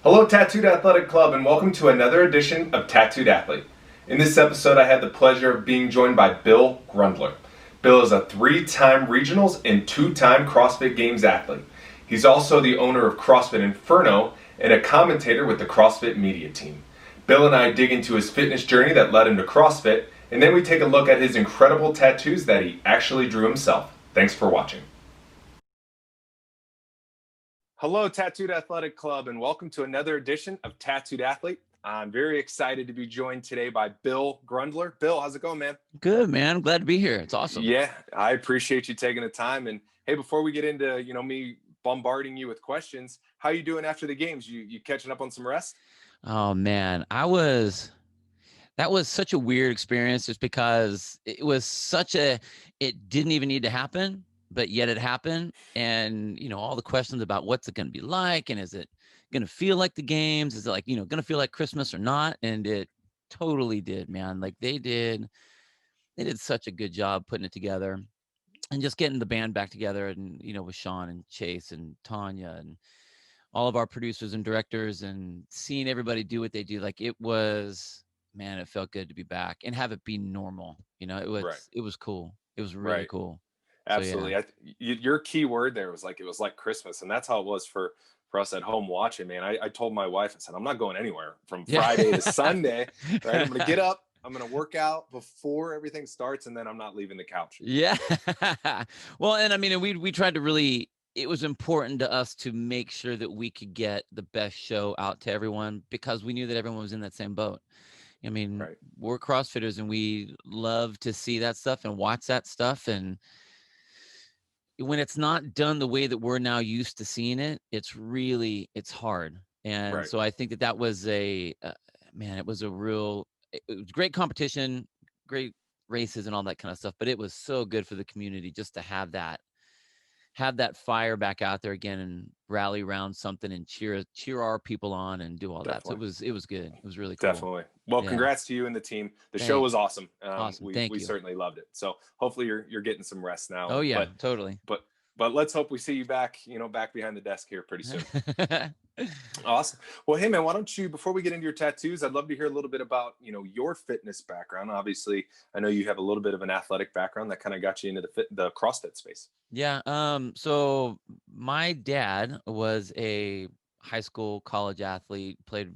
Hello, Tattooed Athletic Club, and welcome to another edition of Tattooed Athlete. In this episode, I had the pleasure of being joined by Bill Grundler. Bill is a three-time regionals and two-time CrossFit Games athlete. He's also the owner of CrossFit Inferno and a commentator with the CrossFit media team. Bill and I dig into his fitness journey that led him to CrossFit, and then we take a look at his incredible tattoos that he actually drew himself. Thanks for watching. Hello, Tattooed Athletic Club, and welcome to another edition of Tattooed Athlete. I'm very excited to be joined today by Bill Grundler. Bill, how's it going, man? Good, man. I'm glad to be here. It's awesome. Yeah, I appreciate you taking the time. And hey, before we get into me bombarding you with questions, how you doing after the games? You catching up on some rest? Oh man, that was such a weird experience just because it was it didn't even need to happen, but yet it happened. And all the questions about what's it going to be like, and is it going to feel like the games? Is it like, going to feel like Christmas or not? And it totally did, man. Like they did such a good job putting it together and just getting the band back together, and with Sean and Chase and Tanya and all of our producers and directors, and seeing everybody do what they do. Like it was, man, it felt good to be back and have it be normal. Right, It was cool. It was really right. cool. So yeah. Absolutely. Your key word there was it was like Christmas, and that's how it was for us at home watching. Man, I told my wife, I said, I'm not going anywhere from Yeah. Friday to Sunday. Right, I'm going to get up, I'm going to work out before everything starts, and then I'm not leaving the couch. Yeah. Well, and I mean, we tried to really. It was important to us to make sure that we could get the best show out to everyone because we knew that everyone was in that same boat. I mean, Right. we're CrossFitters and we love to see that stuff and watch that stuff. And when it's not done the way that we're now used to seeing it, it's hard. And Right. so I think that was man, it was it was great competition, great races and all that kind of stuff. But it was so good for the community just to have that fire back out there again and rally around something and cheer our people on and do all that. So Definitely. it was good. It was really cool. Definitely. Well, Yeah. congrats to you and the team. The show was Thanks. awesome. Awesome. We Thank you. certainly loved it. So hopefully you're getting some rest now. Oh yeah, But totally. but but let's hope we see you back, back behind the desk here pretty soon. Awesome. Well, hey man, why don't you, before we get into your tattoos, I'd love to hear a little bit about, your fitness background. Obviously, I know you have a little bit of an athletic background that kind of got you into the CrossFit space. Yeah. So my dad was a high school, college athlete, played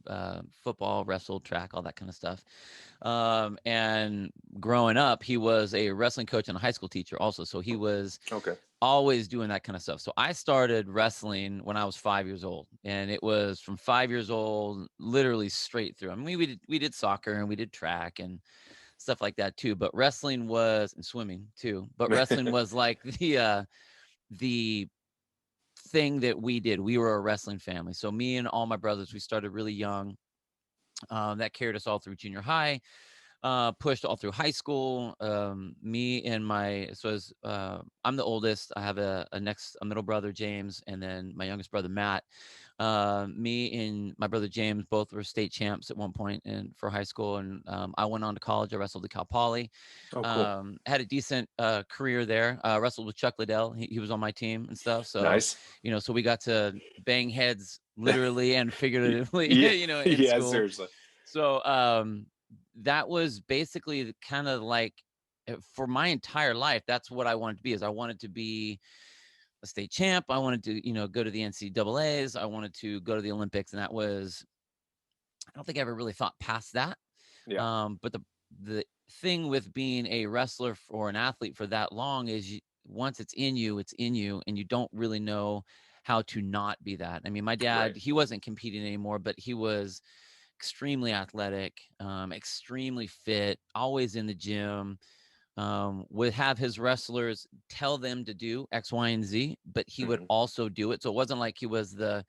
football, wrestled, track, all that kind of stuff. And growing up, he was a wrestling coach and a high school teacher also. So he was Okay. always doing that kind of stuff. So I started wrestling when I was 5 years old, and it was from 5 years old, literally straight through. I mean, we did soccer and we did track and stuff like that too. But wrestling was, and swimming too. But wrestling was like the thing that we did. We were a wrestling family. So me and all my brothers, we started really young. That carried us all through junior high, pushed all through high school. Me and my, so as I'm the oldest, I have a middle brother, James, and then my youngest brother, Matt. Me and my brother James both were state champs at one point for high school, and I went on to college. I wrestled at Cal Poly. Oh, cool. Had a decent career there. Wrestled with Chuck Liddell. He was on my team and stuff. So, Nice. so we got to bang heads literally and figuratively, Yeah. in Yeah, school. seriously. So that was basically kind of like for my entire life, that's what I wanted to be. Is I wanted to be a state champ. I wanted to, go to the NCAAs. I wanted to go to the Olympics, and that was, I don't think I ever really thought past that. Yeah. But the thing with being a wrestler or an athlete for that long is once it's in you, and you don't really know how to not be that. I mean, my Right. dad, he wasn't competing anymore, but he was extremely athletic, extremely fit, always in the gym. Would have his wrestlers tell them to do X, Y, and Z, but he would Mhm. also do it. So it wasn't like he was the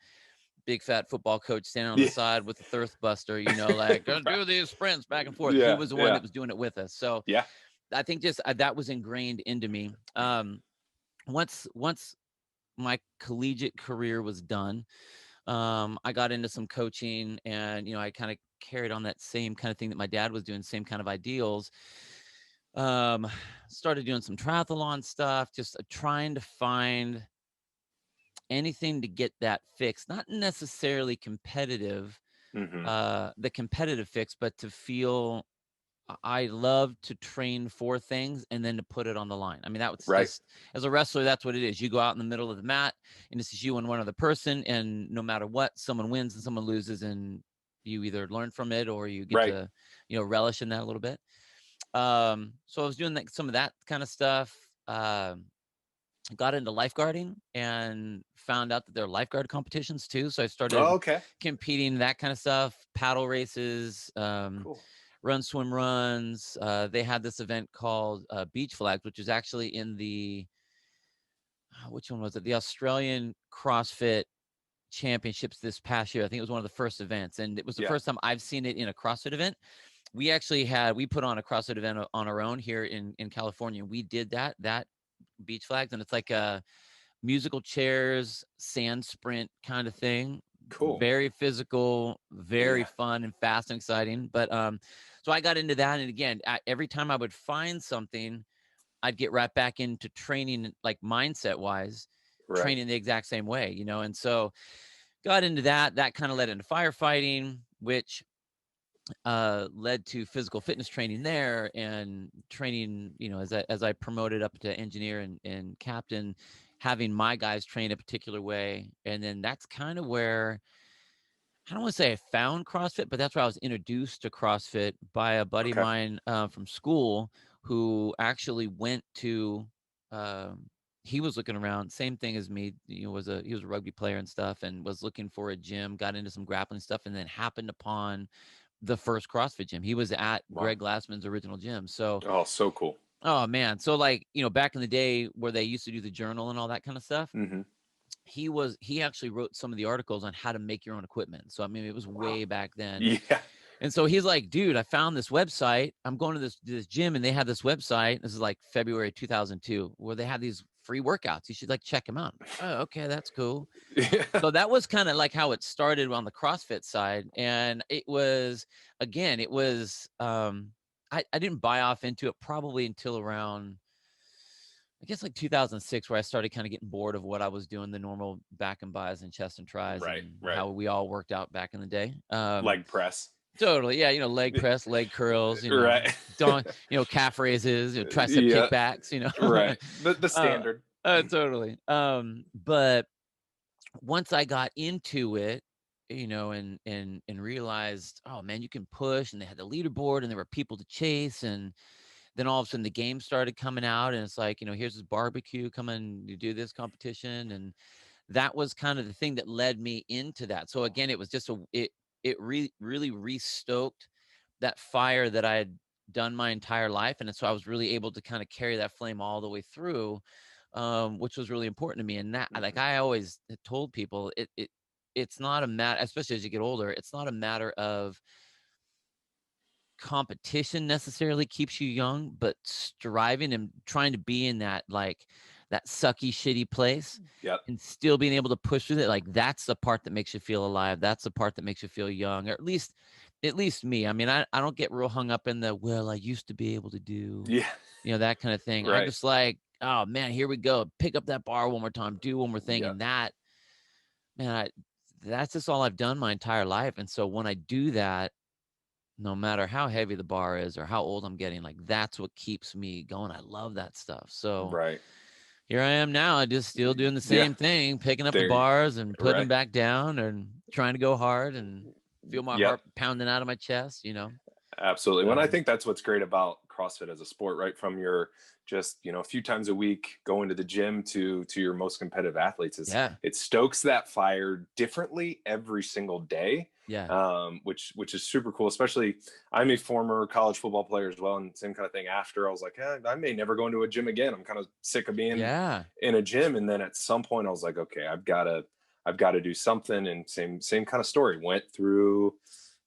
big fat football coach standing on the Yeah. side with the thirst buster, like go Right. do these sprints back and forth. He Yeah. was the one Yeah. that was doing it with us. So Yeah. I think just that was ingrained into me. Once my collegiate career was done, I got into some coaching, and I kind of carried on that same kind of thing that my dad was doing, same kind of ideals. Started doing some triathlon stuff, just trying to find anything to get that fix, not necessarily competitive, Hmm. the competitive fix, but to feel I love to train for things and then to put it on the line. I mean, that was Right. just as a wrestler, that's what it is. You go out in the middle of the mat and this is you and one other person. And no matter what, someone wins and someone loses, and you either learn from it or you get Right. to, relish in that a little bit. So I was doing some of that kind of stuff. Got into lifeguarding and found out that there are lifeguard competitions too. So I Oh, started okay. competing that kind of stuff, paddle races, Cool. run, swim, runs. They had this event called Beach Flags, which is actually in the, which one was it? The Australian CrossFit Championships this past year. I think it was one of the first events. And it was the Yeah. first time I've seen it in a CrossFit event. We put on a CrossFit event on our own here in California. We did that Beach Flags, and it's like a musical chairs, sand sprint kind of thing. Cool. Very physical, very Yeah. fun and fast and exciting. But so I got into that, and again, every time I would find something, I'd get right back into training, like mindset wise, Right. training the exact same way, And so got into that. That kind of led into firefighting, which led to physical fitness training there, and training, as I promoted up to engineer and captain, having my guys train a particular way. And then that's kind of where, I don't want to say I found CrossFit, but that's where I was introduced to CrossFit by a buddy of Okay. mine from school, who actually went to, um, he was looking around, same thing as me, he was a rugby player and stuff, and was looking for a gym, got into some grappling stuff, and then happened upon the first CrossFit gym. He was at Wow. Greg Glassman's original gym. So, Oh, so cool. oh man. So like, back in the day where they used to do the journal and all that kind of stuff, Hmm. he actually wrote some of the articles on how to make your own equipment. So, I mean, it was Wow. way back then. Yeah. And so he's like, dude, I found this website. I'm going to this gym, and they have this website. This is like February 2002, where they have these free workouts. You should like check them out. I'm like, oh, okay, that's cool. Yeah. So that was kind of like how it started on the CrossFit side. And it was, again, I didn't buy off into it probably until around, I guess, like 2006, where I started kind of getting bored of what I was doing, the normal back and buys and chest and tries, Right. and Right. how we all worked out back in the day. Leg press. Totally. Yeah. Leg press, leg curls, Right. calf raises, tricep Yeah. kickbacks, Right. The uh, standard. totally. But once I got into it, and realized, oh man, you can push, and they had the leaderboard, and there were people to chase, and then all of a sudden the game started coming out, and it's like, here's this barbecue, come and you do this competition, and that was kind of the thing that led me into that. So again, it was just really restoked that fire that I had done my entire life, and so I was really able to kind of carry that flame all the way through, which was really important to me. And that, like Hmm. I always told people, it's not a matter, especially as you get older, it's not a matter of competition necessarily keeps you young, but striving and trying to be in that, like, that sucky, shitty place, Yep. and still being able to push through it. Like, that's the part that makes you feel alive. That's the part that makes you feel young, or at least me. I mean, I don't get real hung up in the, well, I used to be able to do, Yeah. that kind of thing. I'm Right. just like, oh man, here we go. Pick up that bar one more time, do one more thing. Yep. And that, man, that's just all I've done my entire life. And so when I do that, no matter how heavy the bar is or how old I'm getting, like, that's what keeps me going. I love that stuff. So Right. here I am now. I just still doing the Yeah. same thing, picking up the There. bars and putting them Right. back down, and trying to go hard and feel my Yep. heart pounding out of my chest. Absolutely. When I So think that's what's great about CrossFit as a sport, right? From your just, a few times a week going to the gym to your most competitive athletes, is yeah, it stokes that fire differently every single day. yeah, Which is super cool. Especially, I'm a former college football player as well, and same kind of thing. After, I was like, I may never go into a gym again. I'm kind of sick of being yeah, in a gym. And then at some point I was like, okay, I've got to do something. And same kind of story. Went through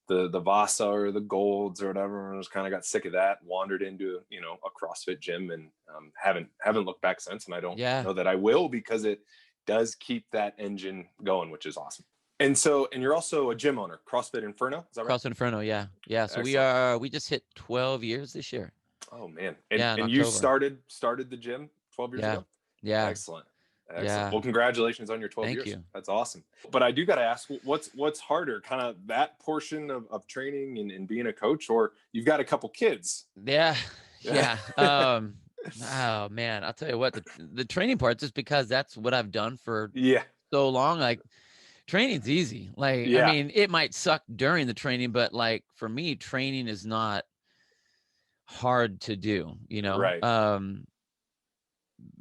the Vasa or the Golds or whatever, and just kind of got sick of that. Wandered into a CrossFit gym, and haven't looked back since. And I don't yeah. know that I will, because it does keep that engine going, which is awesome. And you're also a gym owner, CrossFit Inferno, is that right? CrossFit Inferno. Yeah, yeah. So Excellent. we just hit 12 years this year. Oh man, and Yeah, in and you October. started the gym 12 years Yeah, ago. yeah. Excellent. Excellent. Yeah. Well, congratulations on your 12 Thank years. you. That's awesome. But I do got to ask, what's harder, kind of that portion of training and being a coach, or you've got a couple kids? Yeah. Yeah. Yeah. Oh man, I'll tell you what, the training part, just because that's what I've done for Yeah. so long, like training's easy. Like, I Yeah. mean, it might suck during the training, but like for me, training is not hard to do, you know? Right.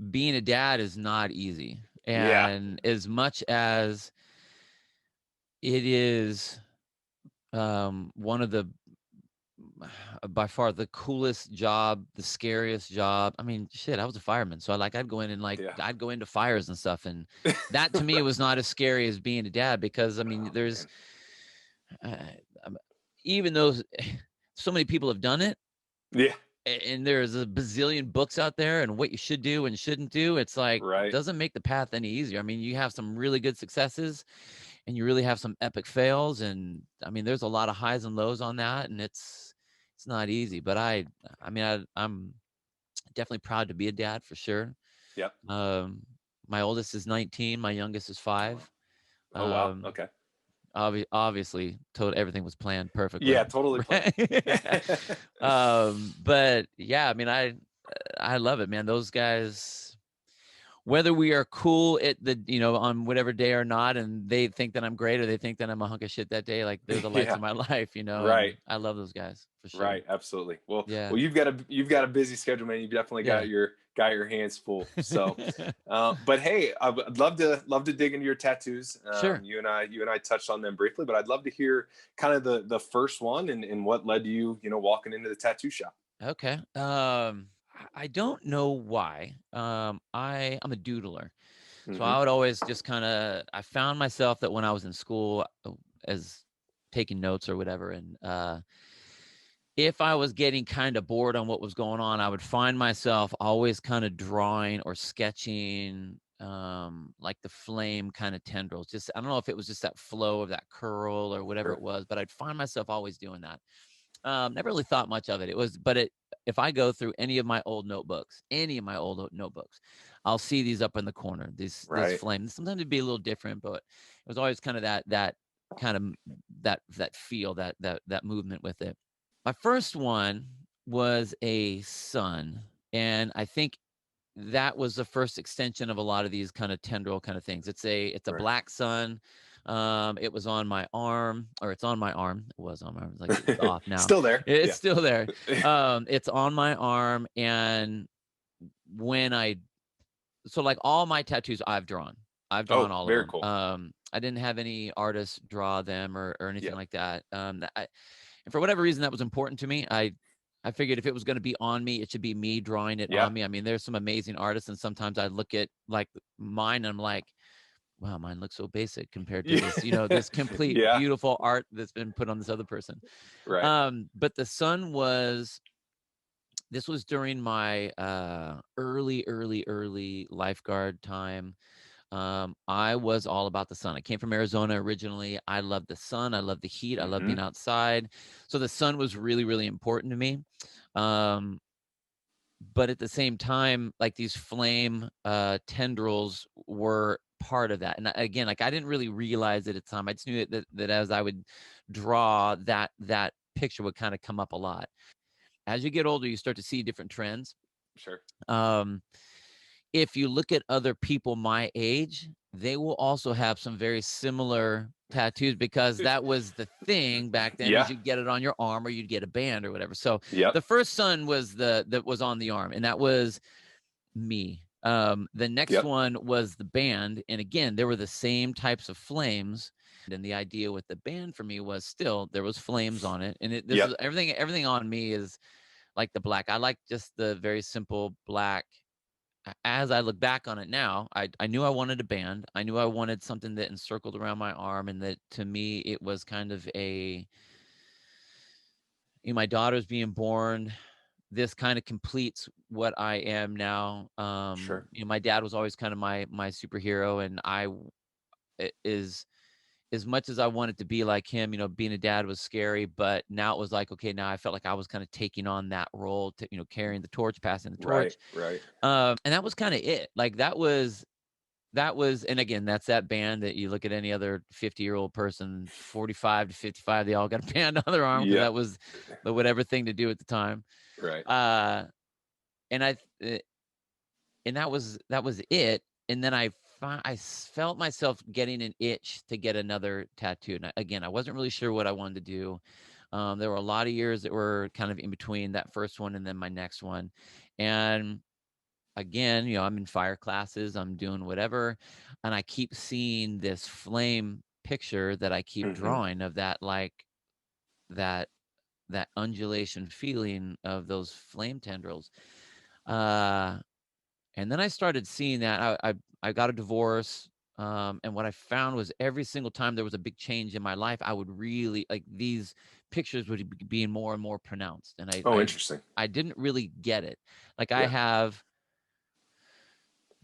Being a dad is not easy. Yeah. And as much as it is one of the by far the coolest job, the scariest job. I mean, shit, I was a fireman, so I'd go in and Yeah. I'd go into fires and stuff, and that to me Right. was not as scary as being a dad, because I mean, Oh there's man. um, even though so many people have done it, Yeah. and there's a bazillion books out there and what you should do and shouldn't do, it's like Right. doesn't make the path any easier. I mean, you have some really good successes and you really have some epic fails, and I mean there's a lot of highs and lows on that, and it's not easy. But I'm definitely proud to be a dad for sure. Yep. um my oldest is 19, my youngest is Oh, wow. 5. Oh, wow. um Okay. obviously everything was planned perfectly, Yeah, totally planned. right? But yeah, I mean, I love it, man. Those guys, whether we are cool at the, on whatever day or not, and they think that I'm great or they think that I'm a hunk of shit that day, like they're the lights Yeah. of my life, Right. and I love those guys for sure. Right, absolutely. Well, Yeah. well, you've got a busy schedule, man. You've definitely Yeah. got your hands full. So, but hey, I'd love to dig into your tattoos. Sure. You and I touched on them briefly, but I'd love to hear kind of the first one and what led you, walking into the tattoo shop. Okay. I don't know why. I'm a doodler. So Hmm. I would always just I found myself that when I was in school, as taking notes or whatever, and if I was getting kind of bored on what was going on, I would find myself always kind of drawing or sketching, like the flame kind of tendrils. Just, I don't know if it was just that flow of that curl or whatever it Sure. was, but I'd find myself always doing that. Never really thought much of it. If I go through any of my old notebooks, I'll see these up in the corner, this Right. flame. Sometimes it'd be a little different, but it was always kind of that kind of that feel, that movement with it. My first one was a sun, and I think that was the first extension of a lot of these kind of tendril kind of things. It's a Right. black sun. It was on my arm, or it's on my arm. It was on my arm. Like, it's off now. Still there. It's Yeah. still there. It's on my arm, and when I so like all my tattoos I've drawn. I've drawn Oh, all of very them. cool. I didn't have any artists draw them or anything Yeah. like that. And for whatever reason, that was important to me. I figured if it was going to be on me, it should be me drawing it Yeah. on me. I mean, there's some amazing artists, and sometimes I look at like mine and I'm like, wow, mine looks so basic compared to Yeah. this, this complete Yeah. beautiful art that's been put on this other person. Right. But the sun this was during my early lifeguard time. I was all about the sun. I came from Arizona originally. I love the sun. I love the heat. I love Hmm. being outside. So the sun was really, really important to me. Um, but at the same time, like these flame tendrils were part of that. And again, like I didn't really realize it at the time. I just knew that as I would draw, that picture would kind of come up a lot. As you get older, you start to see different trends. Sure. Um, if you look at other people my age, they will also have some very similar tattoos, because that was the thing back then, was Yeah. you'd get it on your arm or you'd get a band or whatever. So Yep. the first sun was that was on the arm, and that was me. The next Yep. one was the band, and again, there were the same types of flames. And the idea with the band for me was still there was flames on it, and this Yep. is everything on me is like the black. I like just the very simple black. As I look back on it now, I knew I wanted a band. I knew I wanted something that encircled around my arm, and that to me it was kind of my daughter's being born. This kind of completes what I am now. Sure. My dad was always kind of my superhero, and is as much as I wanted to be like him, being a dad was scary, but now it was like, okay, now I felt like I was kind of taking on that role to, carrying the torch, passing the Right. torch. Right. And that was kind of it. Like that was that was, and again, that's that band that you look at any other 50-year-old person, 45 to 55, they all got a band on their arm because Yeah. that was the whatever thing to do at the time. Right. Uh, and I, uh, and that was it. And then felt myself getting an itch to get another tattoo. And again, I wasn't really sure what I wanted to do. There were a lot of years that were kind of in between that first one and then my next one. And again, I'm in fire classes, I'm doing whatever, and I keep seeing this flame picture that I keep Mm-hmm. drawing of that, like that that undulation feeling of those flame tendrils. Uh, and then I started seeing that. I got a divorce. And what I found was every single time there was a big change in my life, I would really like these pictures would be being more and more pronounced. And Oh, interesting. I didn't really get it. Like I Yeah. have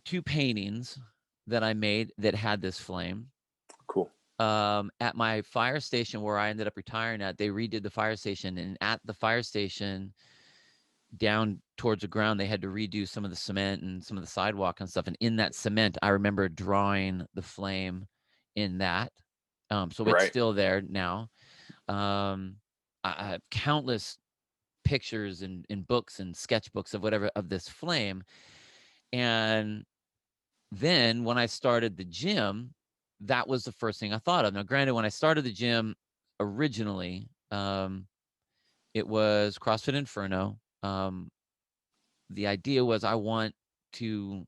2 paintings that I made that had this flame. Cool. At my fire station where I ended up retiring at, they redid the fire station, and at the fire station down towards the ground, they had to redo some of the cement and some of the sidewalk and stuff. And in that cement, I remember drawing the flame in that. So it's Right. still there now. I have countless pictures and books and sketchbooks of whatever of this flame. And then when I started the gym, that was the first thing I thought of. Now, granted, when I started the gym originally, it was CrossFit Inferno. The idea was I want to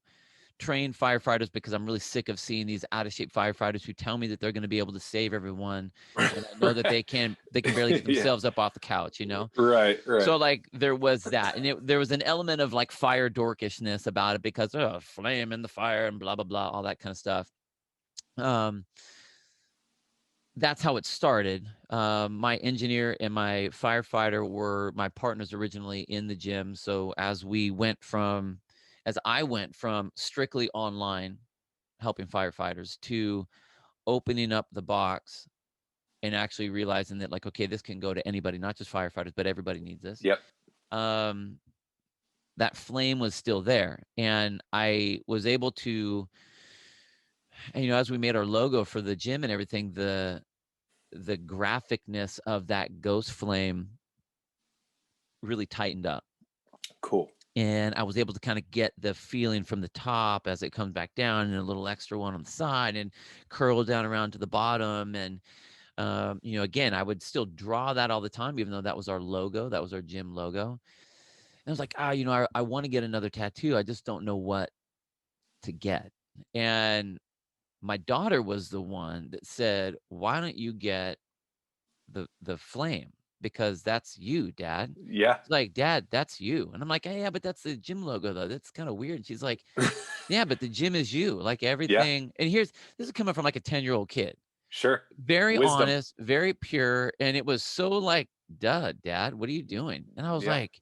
train firefighters because I'm really sick of seeing these out of shape firefighters who tell me that they're going to be able to save everyone when I know that Right. they can barely get Yeah. themselves up off the couch, Right. Right. So like there was that, and there was an element of like fire dorkishness about it because flame in the fire and blah blah blah, all that kind of stuff. Um, that's how it started. My engineer and my firefighter were my partners originally in the gym. So as I went from strictly online helping firefighters to opening up the box and actually realizing that like, okay, this can go to anybody, not just firefighters, but everybody needs this. Yep. Um, that flame was still there. And I was able to, and, as we made our logo for the gym and everything, the graphicness of that ghost flame really tightened up. Cool. And I was able to kind of get the feeling from the top as it comes back down, and a little extra one on the side, and curl down around to the bottom. And, again, I would still draw that all the time, even though that was our logo, that was our gym logo. And I was like, I want to get another tattoo. I just don't know what to get. And my daughter was the one that said, why don't you get the flame, because that's you, Dad. Yeah. It's like, Dad, that's you. And I'm like, hey, yeah, but that's the gym logo though. That's kind of weird. And she's like, yeah, but the gym is you. Like Yeah. everything. And this is coming from like a 10-year-old kid. Sure. Very Wisdom. honest, very pure. And it was so like, duh, Dad, what are you doing? And I was Yeah. like,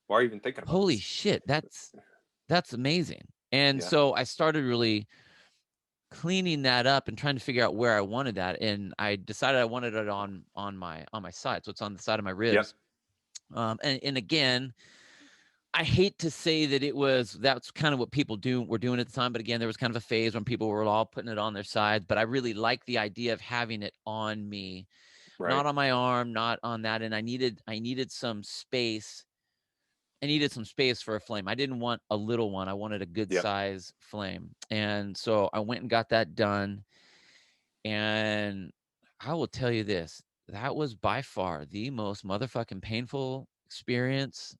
Why are you even thinking about holy this? shit, that's amazing. And Yeah. so I started really cleaning that up and trying to figure out where I wanted that. And I decided I wanted it on my side. So it's on the side of my Yep. ribs. And again, I hate to say that that's kind of what people were doing at the time. But again, there was kind of a phase when people were all putting it on their sides. But I really like the idea of having it on me, Right. not on my arm, not on that. And I needed some space. I needed some space for a flame. I didn't want a little one. I wanted a good Yep. size flame. And so I went and got that done. And I will tell you this, that was by far the most motherfucking painful experience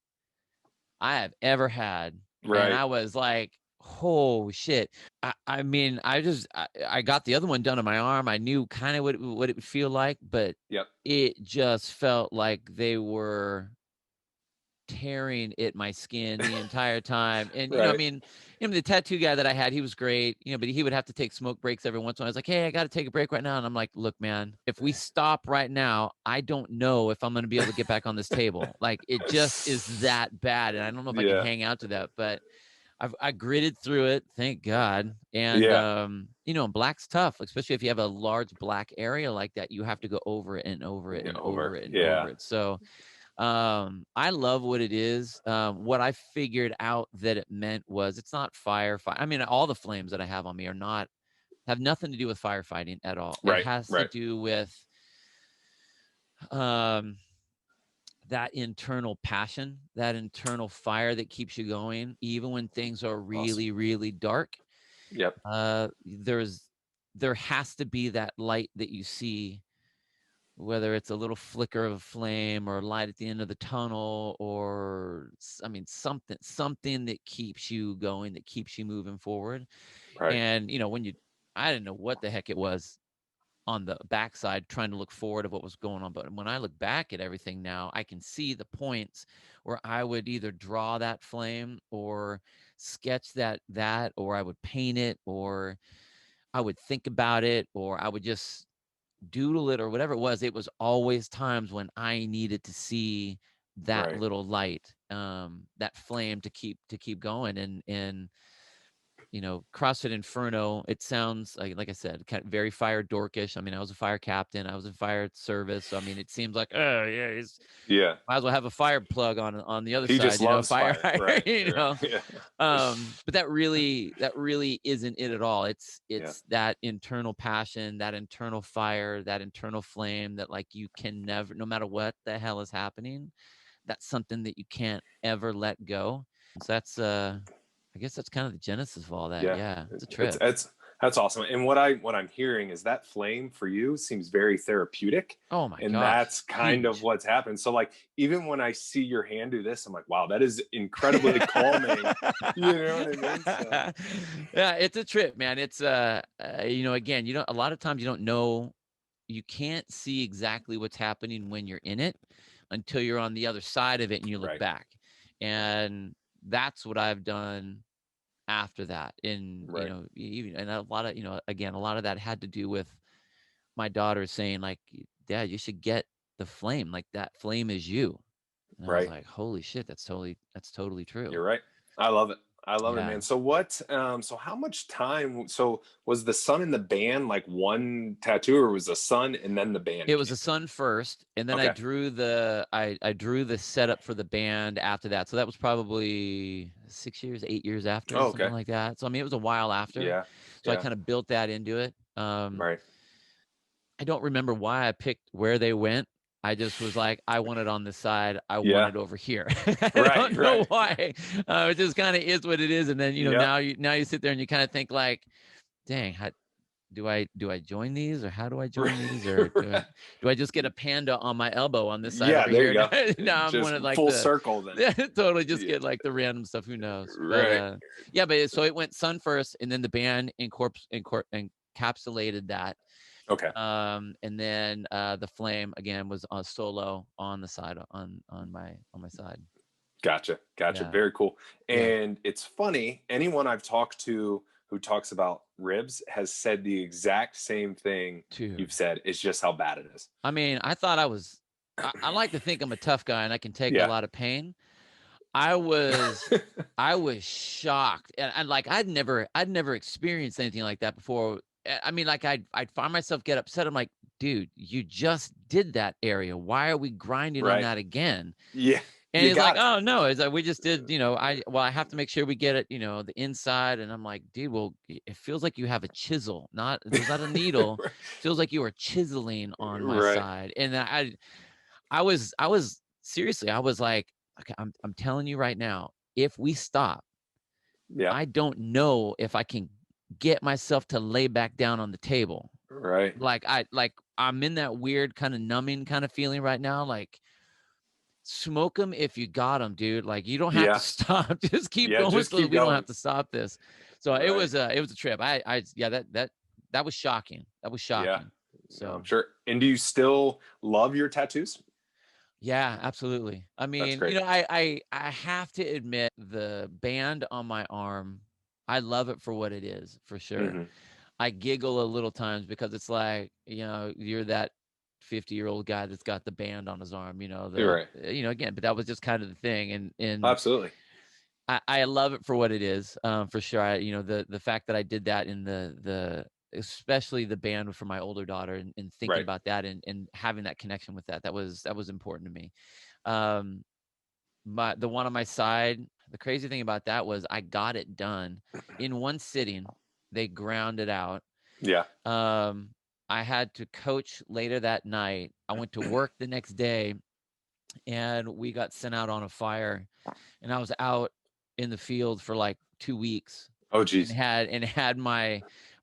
I have ever had. And Right. I was like, oh shit. I mean, I got the other one done on my arm. I knew kind of what it would feel like, but Yep. it just felt like they were tearing at my skin the entire time. And I Right. mean, the tattoo guy that I had, he was great, but he would have to take smoke breaks every once in a while. I was like, hey, I got to take a break right now. And I'm like, look, man, if we stop right now, I don't know if I'm going to be able to get back on this table. Like it just is that bad. And I don't know if I can Yeah. hang out to that, but I gritted through it, thank God. And Yeah. and black's tough, especially if you have a large black area like that. You have to go over it and over it and over it and Yeah. over it. So I love what it is. What I figured out that it meant was it's not firefight. I mean, all the flames that I have on me have nothing to do with firefighting at all. It Right, has to right. do with um that internal passion, that internal fire that keeps you going, even when things are Awesome. really, really dark. Yep. There has to be that light that you see, whether it's a little flicker of flame or light at the end of the tunnel, or I mean, something that keeps you going, that keeps you moving forward. Right, And I didn't know what the heck it was on the backside trying to look forward of what was going on. But when I look back at everything now, I can see the points where I would either draw that flame or sketch that, or I would paint it, or I would think about it, or I would just doodle it, or whatever it was. It was always times when I needed to see that right. little light, that flame to keep going. And CrossFit Inferno, it sounds like I said, kind of very fire dorkish. I mean, I was a fire captain, I was in fire service. So I mean, it seems like, oh yeah, he's Yeah. might as well have a fire plug on the other He just side, loves fire fire. hydrant, Right, right. Yeah. But that really isn't it at all. Yeah. It's that internal passion, that internal fire, that internal flame that, like, you can never, no matter what the hell is happening, that's something that you can't ever let go. So I guess that's kind of the genesis of all that. Yeah, Yeah, it's a it's trip. that's awesome. And what I'm hearing is that flame for you seems very therapeutic, Oh my and gosh, that's kind of huge. what's happened. So like even when I see your hand do this, I'm like, wow, that is incredibly calming. You know what I mean? So Yeah, it's a trip, man. It's again, a lot of times you don't know, you can't see exactly what's happening when you're in it until you're on the other side of it and you look right, back. And that's what I've done after that. And right, even, and a lot of, again, a lot of that had to do with my daughter saying, like, Dad, you should get the flame. Like, that flame is you. And I was right. like, holy shit, that's totally true. You're right. I love it. I love it, Yeah. man. So what? So how much time? So was the sun and the band like one tattoo, or was the sun and then the band It was came? the sun first, and then I Okay. drew I drew the setup for the band after that. So that was probably 6 years, 8 years after, Oh, something okay. like that. So I mean, it was a while after. Yeah. So I Yeah. kind of built that into it. Right. I don't remember why I picked where they went. I just was like, I want it on this side. I want Yeah. it over here. I Right. don't know Right. why. It just kind of is what it is. And then Yep. now you sit there and you kind of think, like, dang, do I join these, or how do I join these, or Right. do I just get a panda on my elbow on this side Yeah, over there you here? go. Now I'm one Just of, like, full the circle then. totally just Yeah. get, like, the random stuff. Who knows? But Right. yeah, but so it went sun first, and then the band encapsulated that. Okay. And then the flame again was solo on the side, on my side. Gotcha. Gotcha. Yeah, Very cool. yeah, And it's funny, anyone I've talked to who talks about ribs has said the exact same thing dude. you've said. It's just how bad it is. I mean, I thought I like to think I'm a tough guy and I can take a Yeah. lot of pain. I was I was shocked, and like, I'd never experienced anything like that before. I mean, like, I'd find myself get upset. I'm like, dude, you just did that area. Why are we grinding on Right. that again? Yeah. And You he's like, got it. oh no, it's like, we just did, I have to make sure we get it, the inside. And I'm like, dude, well, it feels like you have a chisel, there's not a needle. Feels like you are chiseling on my Right. side. And I was seriously, I was like, okay, I'm telling you right now, if we stop, Yeah. I don't know if I can get myself to lay back down on the table. Right. I'm in that weird kind of numbing kind of feeling right now. Like, smoke them if you got them, dude. Like, you don't have to Yeah. stop. Just keep Yeah. going Just so that keep we don't have going. to stop this. So Right. it was a trip. Yeah, that was shocking. That was Yeah. shocking. No, I'm So sure. And do you still love your tattoos? yeah, absolutely. I That's mean, great. I have to admit, the band on my arm, I love it for what it is, for sure. Hmm. I giggle a little times because it's like, you're that 50-year-old guy that's got the band on his arm, You're right. again, but that was just kind of the thing. And Absolutely. I love it for what it is, for sure. The fact that I did that in the especially the band for my older daughter, and thinking Right. about that, and having that connection with that was important to me. Um, the one on my side, the crazy thing about that was I got it done in one sitting. They ground it out. Yeah. Um, I had to coach later that night. I went to work the next day, and we got sent out on a fire, and I was out in the field for like 2 weeks, Oh, and geez. had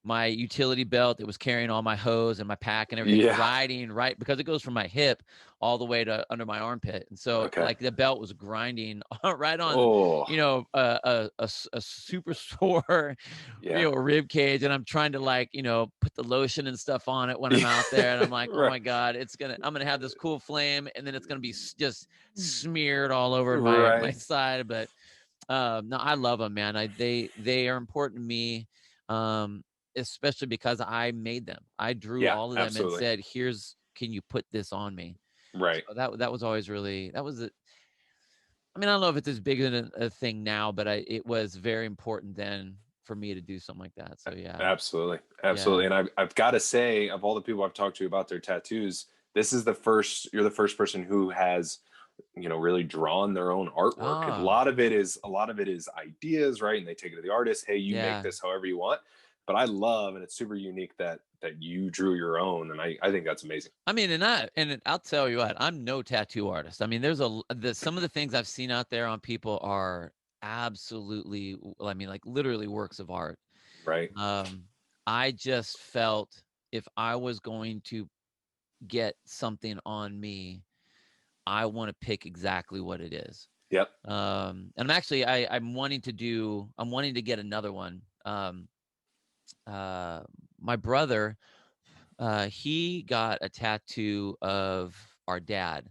my utility belt that was carrying all my hose and my pack and everything Yeah. riding right, because it goes from my hip all the way to under my armpit, and so Okay. like the belt was grinding right on, Oh, a super sore, yeah. rib cage, and I'm trying to like, put the lotion and stuff on it when I'm Yeah. out there, and I'm like, oh Right. my god, I'm gonna have this cool flame, and then it's gonna be just smeared all over my Right. side. But no, I love them, man. They are important to me, um, especially because I made them. I drew Yeah, all of them and absolutely. said, "Here's, can you put this on me?" Right. So that was always really, that was I mean, I don't know if it's as big a thing now, but it was very important then for me to do something like that. So yeah, Absolutely. yeah. Absolutely. And I've got to say, of all the people I've talked to about their tattoos, this is you're the first person who has, really drawn their own artwork. And Oh, a lot of it is ideas, right? And they take it to the artist. Hey, you make yeah. this however you want. But I love, and it's super unique that you drew your own. And I think that's amazing. I mean, I'll tell you what, I'm no tattoo artist. I mean, some of the things I've seen out there on people are absolutely, I mean, like literally works of art. Right. Um, I just felt if I was going to get something on me, I want to pick exactly what it is. Yep. And I'm actually, I'm wanting to get another one. Uh, my brother, he got a tattoo of our dad.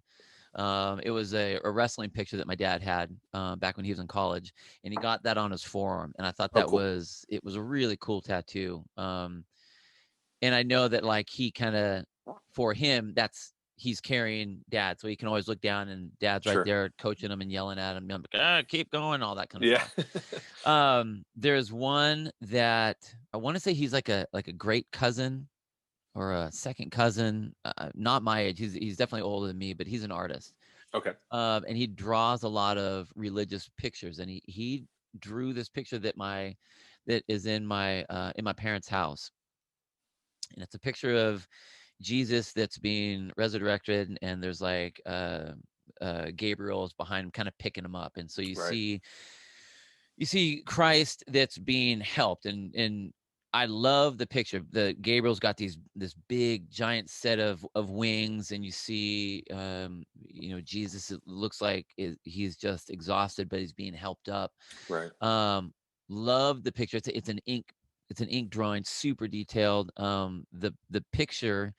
It was a wrestling picture that my dad had back when he was in college, and he got that on his forearm. And I thought Oh, cool. it was a really cool tattoo. And I know that like he kind of, for him, he's carrying dad, so he can always look down and dad's right Sure. there coaching him and yelling at him, and I'm like, keep going, all that kind of Yeah. stuff. There's one that I want to say he's like a great cousin or a second cousin, not my age. He's definitely older than me, but he's an artist. Okay. And he draws a lot of religious pictures, and he drew this picture that is in my parents' house, and it's a picture of Jesus that's being resurrected, and there's like Gabriel is behind him, kind of picking him up, and so Right. you see Christ that's being helped, and I love the picture. The Gabriel's got this big giant set of wings, and you see Jesus. It looks like he's just exhausted, but he's being helped up. Right. Um, love the picture. It's an ink drawing, super detailed. The picture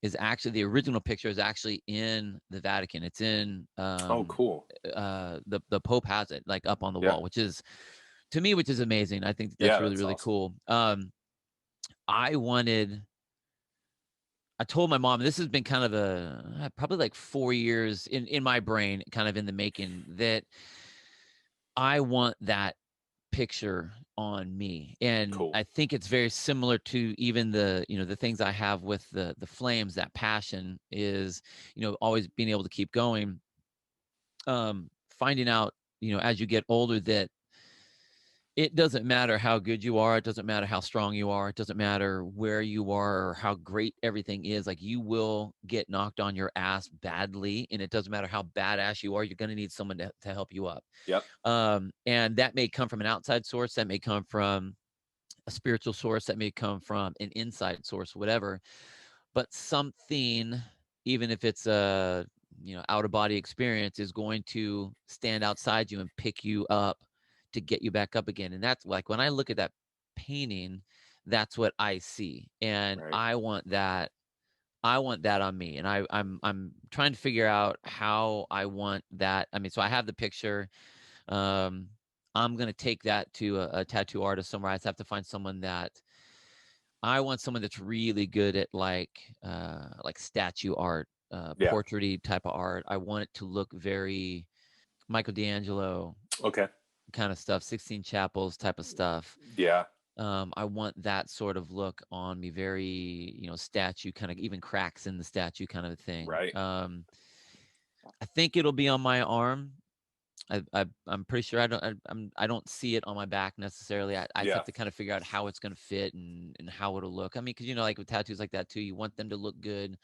is actually, the original picture is actually in the Vatican. It's in Oh, cool. the Pope has it like up on the Yeah. wall, which is, to me, which is amazing. I think that's Yeah, really, that's really awesome. cool. I wanted, I told my mom, this has been kind of probably like 4 years in my brain, kind of in the making, that I want that picture on me. And Cool. I think it's very similar to even the things I have with the flames. That passion is, always being able to keep going. Finding out, as you get older, that it doesn't matter how good you are, it doesn't matter how strong you are, it doesn't matter where you are or how great everything is. Like, you will get knocked on your ass badly, and it doesn't matter how badass you are, you're going to need someone to help you up. Yep. And that may come from an outside source, that may come from a spiritual source, that may come from an inside source, whatever. But something, even if it's a out of body experience, is going to stand outside you and pick you up to get you back up again. And that's like, when I look at that painting, that's what I see, and Right. I want that on me. And I'm trying to figure out how I want that. I mean, so I have the picture. um I'm gonna take that to a tattoo artist somewhere. I just have to find someone that I want, someone that's really good at like statue art, Yeah. portraity type of art. I want it to look very Michael D'Angelo Okay. kind of stuff, 16 Chapels type of stuff. Yeah. I want that sort of look on me, very, statue, kind of even cracks in the statue kind of thing. Right. I think it'll be on my arm. I'm pretty sure I don't see it on my back necessarily. I Yeah. have to kind of figure out how it's going to fit and how it'll look. I mean, because like with tattoos like that too, you want them to look good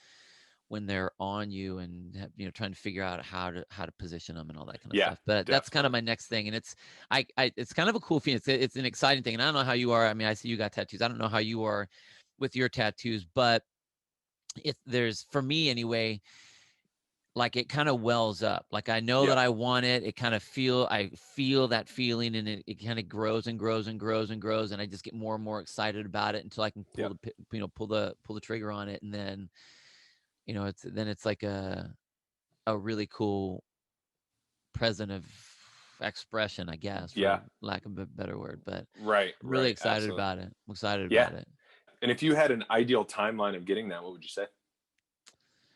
when they're on you, and trying to figure out how to position them and all that kind of Yeah, stuff. But that's kind of definitely. my next thing, and it's kind of a cool feeling. It's an exciting thing, and I don't know how you are. I mean, I see you got tattoos. I don't know how you are with your tattoos, but there's, for me anyway, like it kind of wells up. Like I know Yeah. that I want it. I feel that feeling, and it kind of grows and grows and grows and grows, and I just get more and more excited about it until I can Yep. pull the trigger on it, and then it's like a really cool present of expression, I guess, Yeah. for lack of a better word. But Right. I'm really Right. excited Absolutely. about it. I'm excited Yeah. about it. And if you had an ideal timeline of getting that, what would you say?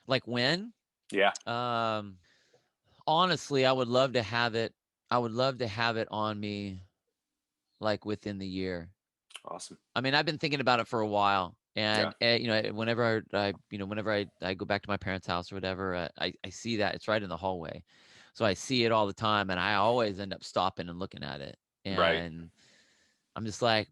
Like when? Yeah. Um, Honestly, I would love to have it. I would love to have it on me like within the year. Awesome. I mean, I've been thinking about it for a while, Yeah. and whenever I go back to my parents' house or whatever, I see that it's right in the hallway, so I see it all the time, and I always end up stopping and looking at it, Right. and I'm just like,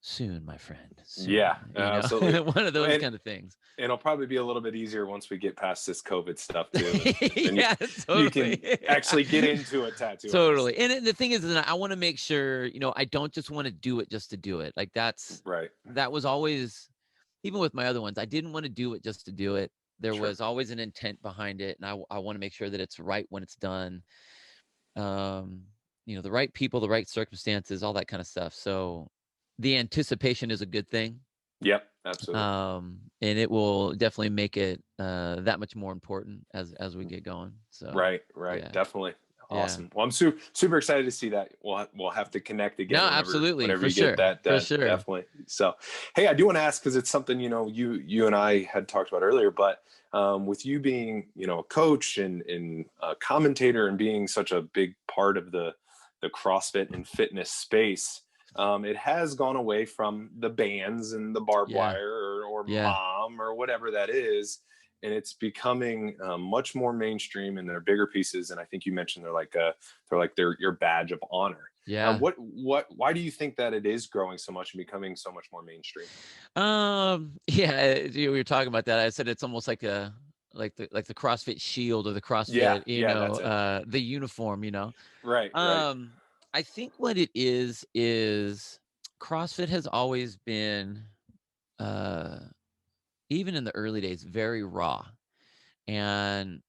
soon, my friend, Yeah. soon, Absolutely. one of those And kind of things. it'll probably be a little bit easier once we get past this COVID stuff too, and then Yeah, you totally. can actually get into a tattoo artist. Totally. And the thing is that I want to make sure, I don't just want to do it just to do it. Like Right. that was always, even with my other ones, I didn't want to do it just to do it. There Sure. was always an intent behind it. And I want to make sure that it's right when it's done. Um, the right people, the right circumstances, all that kind of stuff. So the anticipation is a good thing. Yep. Absolutely. And it will definitely make it that much more important as we get going. So Right. Right. yeah. Definitely. Yeah. Awesome. Well, I'm super excited to see that. We'll have to connect No, again absolutely. whenever For you get sure. that For done. sure. Definitely. So, hey, I do want to ask because it's something you and I had talked about earlier. But with you being a coach and a commentator and being such a big part of the CrossFit and fitness space, it has gone away from the bands and the barbed Yeah. wire or Yeah. mom or whatever that is, and it's becoming much more mainstream, and they're bigger pieces. And I think you mentioned they're like your badge of honor. Yeah. Why do you think that it is growing so much and becoming so much more mainstream? Yeah, we were talking about that. I said it's almost like the CrossFit shield or the Yeah, CrossFit, yeah, that's it. the uniform. Right, right. Um, I think what it is CrossFit has always been, uh, even in the early days, very raw, and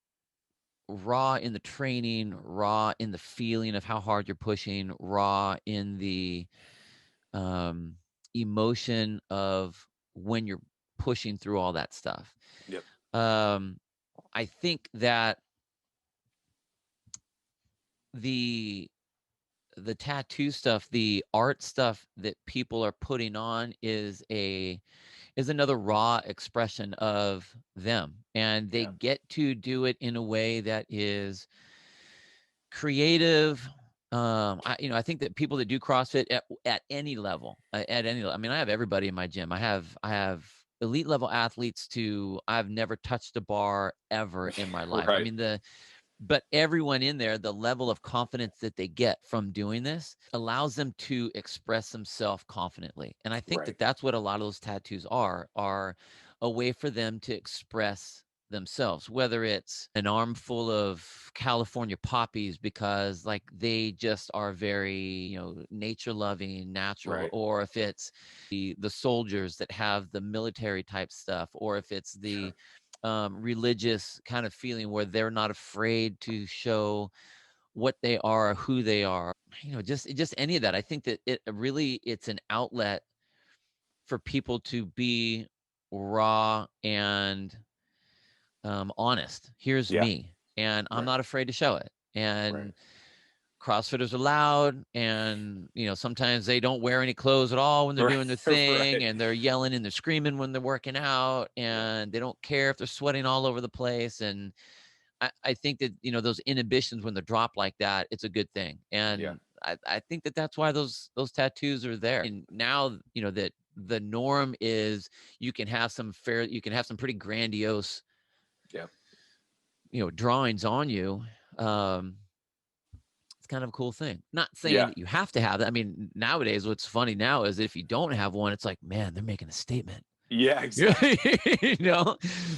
raw in the training, raw in the feeling of how hard you're pushing, raw in the um, emotion of when you're pushing through all that stuff. Yep. Um, I think that the tattoo stuff, the art stuff that people are putting on is another raw expression of them, and they Yeah. get to do it in a way that is creative. I think that people that do CrossFit at any level, I mean, I have everybody in my gym. I have elite level athletes to I've never touched a bar ever in my life. I Right. mean, but everyone in there, the level of confidence that they get from doing this allows them to express themselves confidently. And I think Right. that that's what a lot of those tattoos are a way for them to express themselves, whether it's an armful of California poppies because like they just are very, nature loving, natural, Right. or if it's the soldiers that have the military type stuff, or if it's the Sure. religious kind of feeling where they're not afraid to show what they are, who they are, just any of that. I think that it's an outlet for people to be raw and honest. Here's Yeah. me, and I'm Right. not afraid to show it. Right. And CrossFitters are loud, and sometimes they don't wear any clothes at all when they're Right. doing their thing, Right. and they're yelling and they're screaming when they're working out, Yeah. and they don't care if they're sweating all over the place. And I think that those inhibitions, when they're dropped like that, it's a good thing. Yeah. And I think that that's why those tattoos are there. And now that the norm is you can have some pretty grandiose Yeah. drawings on you. It's kind of a cool thing. Not saying Yeah. that you have to have that. I mean, nowadays, what's funny now is if you don't have one, it's like, man, they're making a statement. Yeah, Yeah, exactly.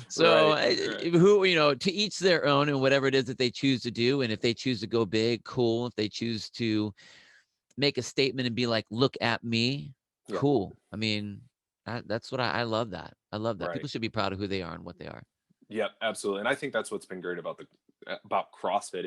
so Right. Right. who, to each their own, and whatever it is that they choose to do. And if they choose to go big, cool. If they choose to make a statement and be like, look at me, Yeah. cool. I mean, that's what I love that. I love that. Right. People should be proud of who they are and what they are. Yep, absolutely. And I think that's what's been great about about CrossFit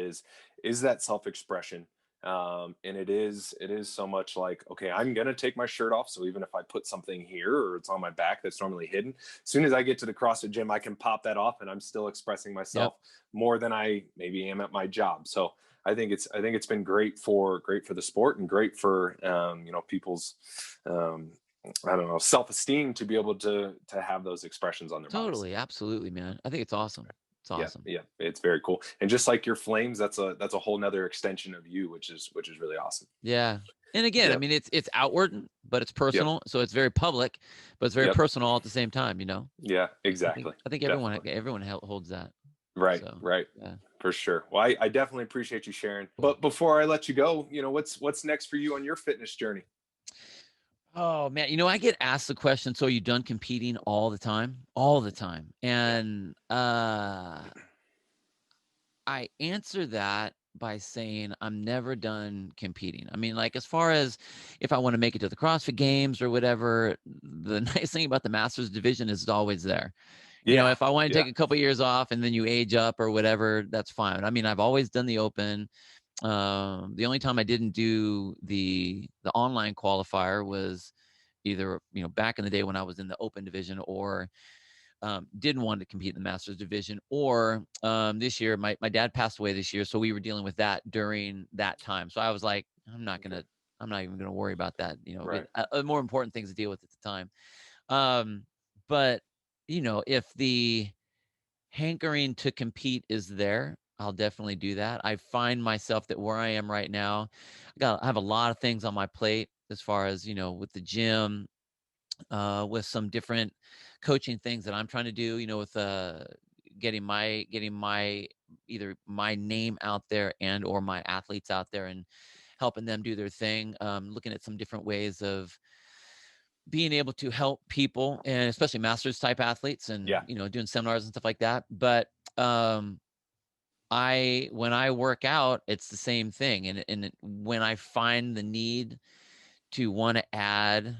is that self-expression. And it is so much like, okay, I'm gonna take my shirt off. So even if I put something here or it's on my back that's normally hidden, as soon as I get to the CrossFit gym, I can pop that off and I'm still expressing Yep. myself more than I maybe am at my job. So I think it's been great for the sport and great for people's um, I don't know, self-esteem to be able to have those expressions on their bodies. Totally. Absolutely, man. I think it's awesome. It's Yeah, awesome. yeah, it's very cool. And just like your flames, that's a whole nother extension of you, which is really awesome. Yeah. And again, I Yep, mean, it's outward, but it's yep, personal. So it's very public, but it's very yep. personal all at the same time. Yeah, I think exactly. I think everyone Definitely. everyone holds that. Right, So right. yeah. For sure. Well, I definitely appreciate you sharing. Cool. But before I let you go, what's next for you on your fitness journey? Oh man, I get asked the question, so are you done competing all the time? All the time. Yeah. And I answer that by saying I'm never done competing. I mean, like as far as if I want to make it to the CrossFit Games or whatever, the nice thing about the Masters division is it's always there. Yeah. If I want to Yeah. take a couple years off and then you age up or whatever, that's fine. I mean, I've always done the open. The only time I didn't do the online qualifier was either back in the day when I was in the open division, or didn't want to compete in the Masters division, or this year my dad passed away this year, so we were dealing with that during that time. So I was like, Okay. I'm not even gonna worry about that. Right. More important things to deal with at the time. Um, but if the hankering to compete is there, I'll definitely do that. I find myself that where I am right now, I have a lot of things on my plate as far as with the gym, with some different coaching things that I'm trying to do, with getting my either my name out there and or my athletes out there and helping them do their thing. Looking at some different ways of being able to help people, and especially masters type athletes, and Yeah. doing seminars and stuff like that. But um when I work out, it's the same thing. And when I find the need to want to add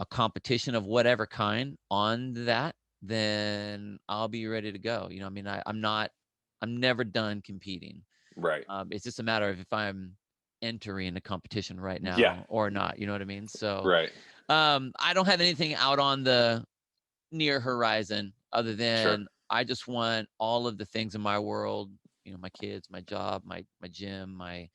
a competition of whatever kind on that, then I'll be ready to go. I mean, I'm never done competing. Right. It's just a matter of if I'm entering a competition right Yeah. now or not. You know what I mean? So, Right. I don't have anything out on the near horizon other Sure. than I just want all of the things in my world, my kids, my job, my gym, my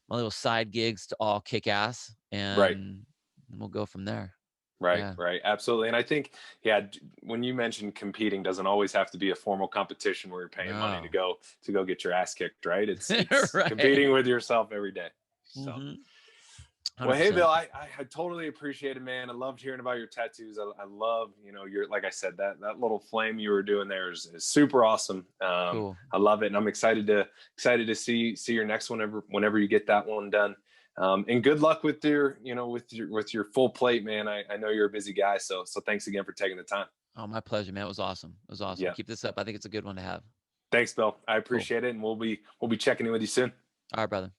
little side gigs to all kick ass, Right. and we'll go from there. Right, Yeah. right, absolutely. And I think, yeah, when you mentioned competing, doesn't always have to be a formal competition where you're paying money to No. go get your ass kicked, right? It's Right. competing with yourself every day. So, Mhm. well, hey, Bill, 100%. I totally appreciate it, man. I loved hearing about your tattoos. I love, your, like I said, that little flame you were doing there is super awesome. Cool. I love it, and I'm excited to see your next one whenever you get that one done. And good luck with your full plate, man. I know you're a busy guy, so thanks again for taking the time. Oh, my pleasure, man. It was awesome. It was awesome. Yeah, Keep this up. I think it's a good one to have. thanks, Bill. I Cool. appreciate it, and we'll be checking in with you soon. All right, brother.